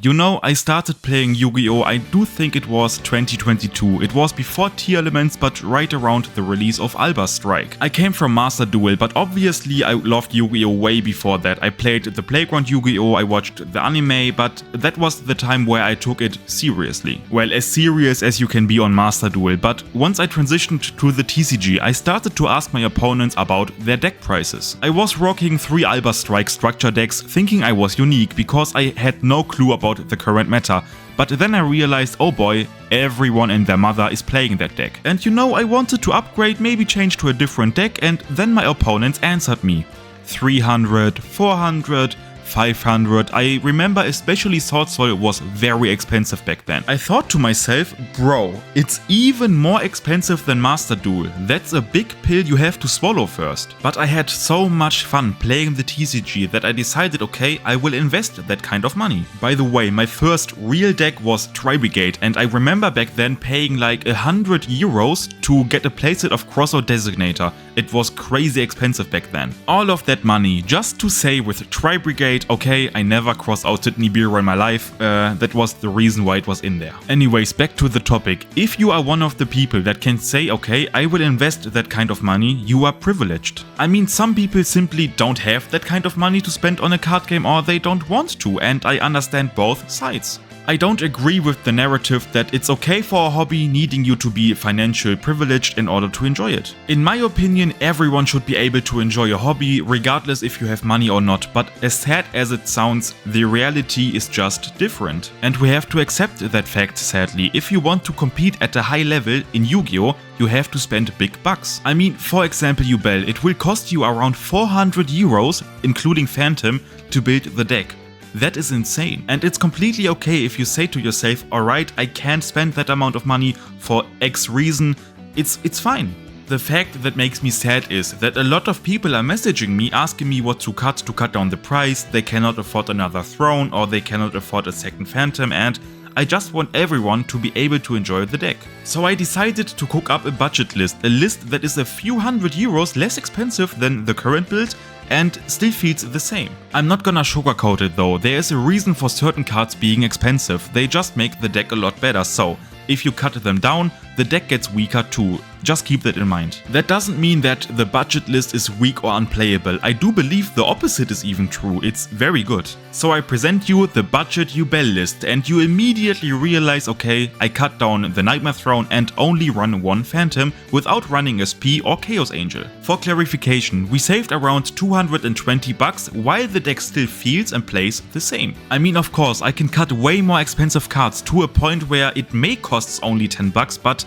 You know, I started playing Yu-Gi-Oh! I do think it was 2022. It was before Tier Elements, but right around the release of Alba Strike. I came from Master Duel, but obviously I loved Yu-Gi-Oh! Way before that. I played the Playground Yu-Gi-Oh! I watched the anime, but that was the time where I took it seriously. Well, as serious as you can be on Master Duel, but once I transitioned to the TCG, I started to ask my opponents about their deck prices. I was rocking 3 Alba Strike structure decks, thinking I was unique because I had no clue about the current meta. But then I realized, oh boy, everyone and their mother is playing that deck. And you know, I wanted to upgrade, maybe change to a different deck, and then my opponents answered me. 300, 400, 500. I remember especially Sword Soul was very expensive back then. I thought to myself, bro, it's even more expensive than Master Duel. That's a big pill you have to swallow first. But I had so much fun playing the TCG that I decided, okay, I will invest that kind of money. By the way, my first real deck was TrinityYGO, and I remember back then paying like 100 euros to get a playset of Crossout Designator. It was crazy expensive back then. All of that money just to say with TrinityYGO, okay, I never cross-outed Nibiru in my life, that was the reason why it was in there. Anyways, back to the topic. If you are one of the people that can say, okay, I will invest that kind of money, you are privileged. I mean, some people simply don't have that kind of money to spend on a card game, or they don't want to, and I understand both sides. I don't agree with the narrative that it's okay for a hobby needing you to be financially privileged in order to enjoy it. In my opinion, everyone should be able to enjoy a hobby regardless if you have money or not, but as sad as it sounds, the reality is just different. And we have to accept that fact, sadly. If you want to compete at a high level in Yu-Gi-Oh!, you have to spend big bucks. I mean, for example, Yubel, it will cost you around 400 euros, including Phantom, to build the deck. That is insane. And it's completely okay if you say to yourself, alright, I can't spend that amount of money for X reason, it's fine. The fact that makes me sad is that a lot of people are messaging me asking me what to cut down the price, they cannot afford another throne or they cannot afford a second Phantom, and I just want everyone to be able to enjoy the deck. So I decided to cook up a budget list, a list that is a few hundred euros less expensive than the current build and still feels the same. I'm not gonna sugarcoat it though, there is a reason for certain cards being expensive, they just make the deck a lot better, so if you cut them down, the deck gets weaker too. Just keep that in mind. That doesn't mean that the budget list is weak or unplayable. I do believe the opposite is even true. It's very good. So I present you the budget Yubel list and you immediately realize, okay, I cut down the Nightmare Throne and only run one Phantom without running SP or Chaos Angel. For clarification, we saved around 220 bucks while the deck still feels and plays the same. I mean, of course, I can cut way more expensive cards to a point where it may cost only 10 bucks, but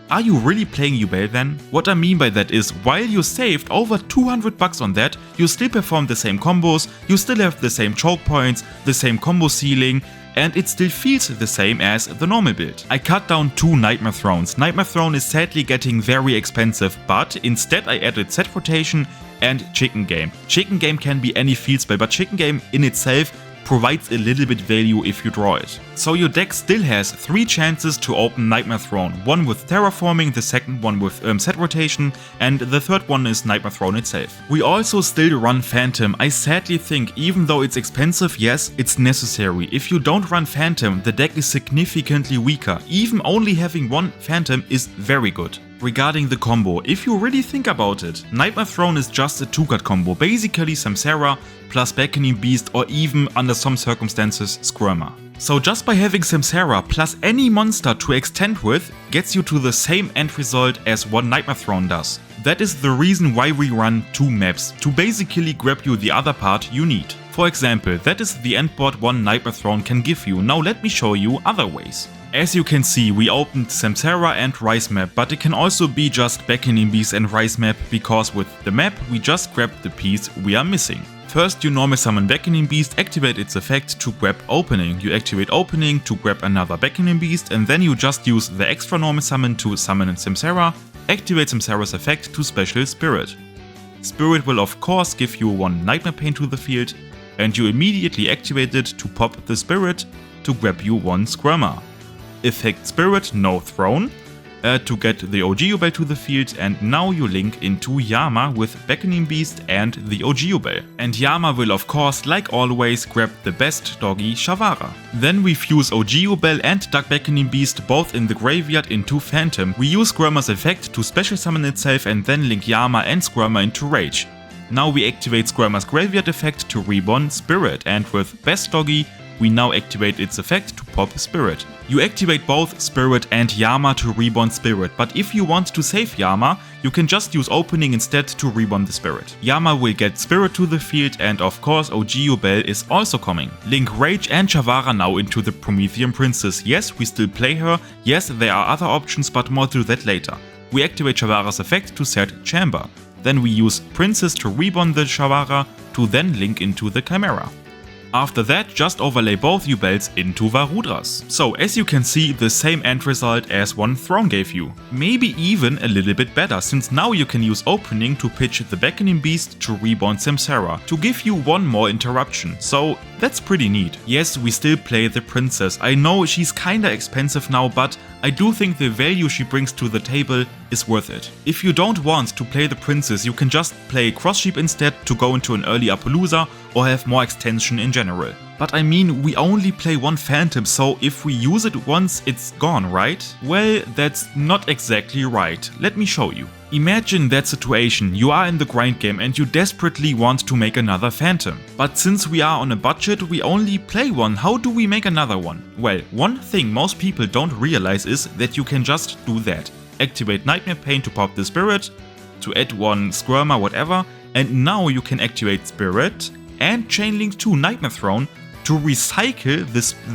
are you really playing Yubel then? What I mean by that is, while you saved over 200 bucks on that, you still perform the same combos, you still have the same choke points, the same combo ceiling, and it still feels the same as the normal build. I cut down 2 Nightmare Thrones. Nightmare Throne is sadly getting very expensive, but instead I added Set Rotation and Chicken Game. Chicken Game can be any field spell, but Chicken Game in itself provides a little bit value if you draw it. So your deck still has 3 chances to open Nightmare Throne, one with Terraforming, the second one with Set Rotation, and the third one is Nightmare Throne itself. We also still run Phantom. I sadly think even though it's expensive, yes, it's necessary. If you don't run Phantom, the deck is significantly weaker. Even only having one Phantom is very good. Regarding the combo, if you really think about it, Nightmare Throne is just a 2-card combo, basically Samsara plus Beckoning Beast or even, under some circumstances, Squirmer. So just by having Samsara plus any monster to extend with gets you to the same end result as what Nightmare Throne does. That is the reason why we run 2 maps, to basically grab you the other part you need. For example, that is the endboard one Nightmare Throne can give you. Now let me show you other ways. As you can see, we opened Samsara and Rise map, but it can also be just Beckoning Beast and Rise map, because with the map we just grabbed the piece we are missing. First, you normal summon Beckoning Beast, activate its effect to grab Opening. You activate Opening to grab another Beckoning Beast, and then you just use the extra normal summon to summon Samsara, activate Samsara's effect to special Spirit. Spirit will of course give you 1 Nightmare Pain to the field, and you immediately activate it to pop the Spirit to grab you 1 Squirmer. Effect Spirit, no Throne. to get the OG Yubel to the field, and now you link into Yama with Beckoning Beast and the OG Yubel. And Yama will of course, like always, grab the best doggy Shavara. Then we fuse OG Yubel and Dark Beckoning Beast both in the graveyard into Phantom. We use Squirmer's effect to special summon itself and then link Yama and Squirmer into Rage. Now we activate Squirmer's graveyard effect to reborn Spirit, and with Best Doggy we now activate its effect to pop Spirit. You activate both Spirit and Yama to reborn Spirit, but if you want to save Yama, you can just use Opening instead to reborn the Spirit. Yama will get Spirit to the field, and of course OG Yubel is also coming. Link Rage and Shavara now into the Promethean Princess. Yes, we still play her, yes there are other options, but more to that later. We activate Shavara's effect to set Chamber. Then we use Princess to reborn the Shavara to then link into the Chimera. After that, just overlay both Yubels into Varudras. So as you can see, the same end result as one Throne gave you. Maybe even a little bit better, since now you can use Opening to pitch the Beckoning Beast to reborn Samsara, to give you one more interruption, so that's pretty neat. Yes, we still play the Princess. I know she's kinda expensive now, but I do think the value she brings to the table is worth it. If you don't want to play the Princess, you can just play Cross Sheep instead to go into an early Appaloosa or have more extension in general. But I mean, we only play one Phantom, so if we use it once, it's gone, right? Well, that's not exactly right. Let me show you. Imagine that situation, you are in the grind game and you desperately want to make another Phantom. But since we are on a budget, we only play one. How do we make another one? Well, one thing most people don't realize is that you can just do that. Activate Nightmare Pain to pop the Spirit, to add one Squirmer, whatever, and now you can activate Spirit and Chainlink to Nightmare Throne to recycle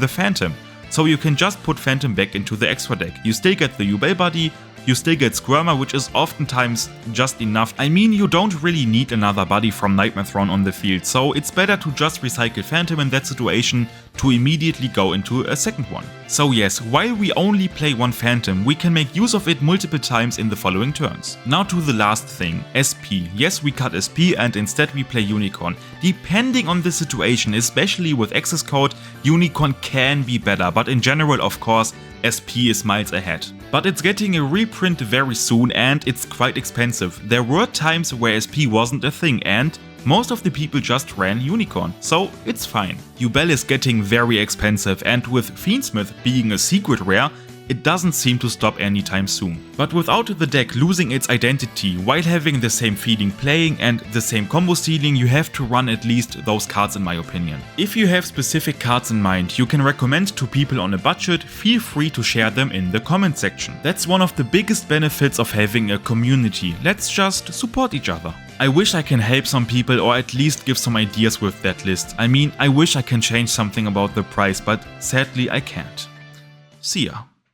the Phantom. So you can just put Phantom back into the extra deck. You still get the Yubel body, you still get Squirmer, which is oftentimes just enough. I mean, you don't really need another body from Nightmare Throne on the field, so it's better to just recycle Phantom in that situation to immediately go into a second one. So yes, while we only play one Phantom, we can make use of it multiple times in the following turns. Now to the last thing, SP. Yes, we cut SP and instead we play Unicorn. Depending on the situation, especially with access code, Unicorn can be better, but in general, of course, SP is miles ahead. But it's getting a reprint very soon and it's quite expensive. There were times where SP wasn't a thing and most of the people just ran Unicorn, so it's fine. Yubel is getting very expensive, and with Fiendsmith being a secret rare, it doesn't seem to stop anytime soon. But without the deck losing its identity while having the same feeling playing and the same combo stealing, you have to run at least those cards in my opinion. If you have specific cards in mind you can recommend to people on a budget, feel free to share them in the comment section. That's one of the biggest benefits of having a community. Let's just support each other. I wish I can help some people or at least give some ideas with that list. I mean, I wish I can change something about the price, but sadly I can't. See ya.